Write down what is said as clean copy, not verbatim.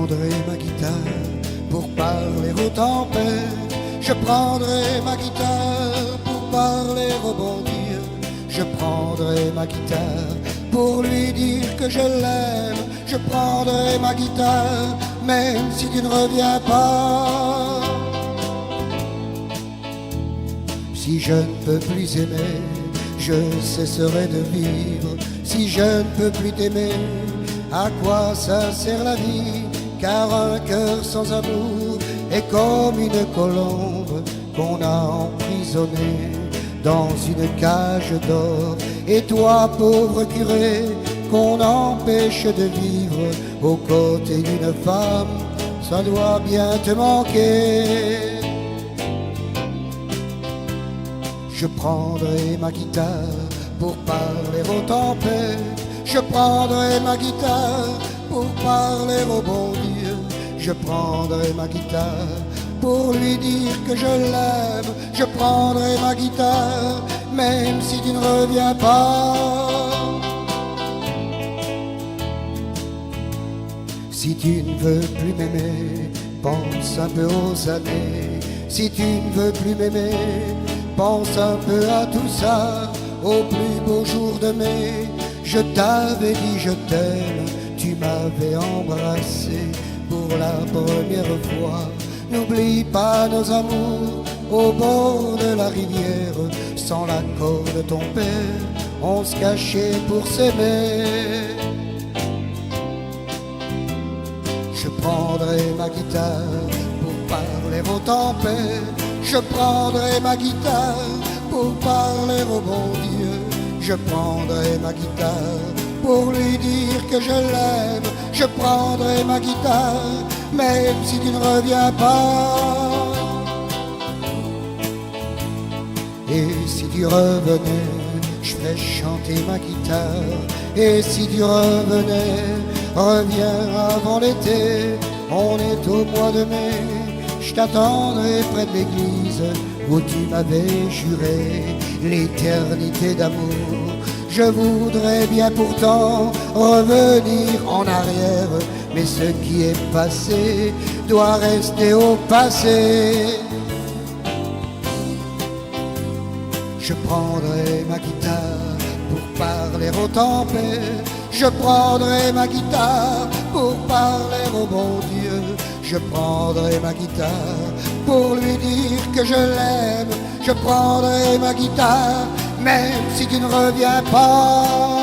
prendrai ma guitare pour parler aux tempêtes. Je prendrai ma guitare pour parler au bon Dieu. Je prendrai ma guitare pour lui dire que je l'aime. Je prendrai ma guitare même si tu ne reviens pas. Si je ne peux plus aimer, je cesserai de vivre. Si je ne peux plus t'aimer, à quoi ça sert la vie? Car un cœur sans amour est comme une colombe qu'on a emprisonnée dans une cage d'or. Et toi, pauvre curé, qu'on empêche de vivre aux côtés d'une femme, ça doit bien te manquer. Je prendrai ma guitare pour parler aux tempêtes. Je prendrai ma guitare pour parler au bon Dieu. Je prendrai ma guitare pour lui dire que je l'aime. Je prendrai ma guitare même si tu ne reviens pas. Si tu ne veux plus m'aimer, pense un peu aux années. Si tu ne veux plus m'aimer, pense un peu à tout ça, au plus beau jour de mai. Je t'avais dit je t'aime, tu m'avais embrassé pour la première fois. N'oublie pas nos amours au bord de la rivière. Sans l'accord de ton père, on se cachait pour s'aimer. Je prendrai ma guitare pour parler aux tempêtes. Je prendrai ma guitare pour parler au bon Dieu. Je prendrai ma guitare pour lui dire que je l'aime. Je prendrai ma guitare même si tu ne reviens pas. Et si tu revenais, je ferais chanter ma guitare. Et si tu revenais, reviens avant l'été. On est au mois de mai. Je t'attendrai près de l'église où tu m'avais juré l'éternité d'amour. Je voudrais bien pourtant revenir en arrière, mais ce qui est passé doit rester au passé. Je prendrai ma guitare pour parler aux tempêtes. Je prendrai ma guitare pour parler au bon Dieu. Je prendrai ma guitare pour lui dire que je l'aime. Je prendrai ma guitare même si tu ne reviens pas.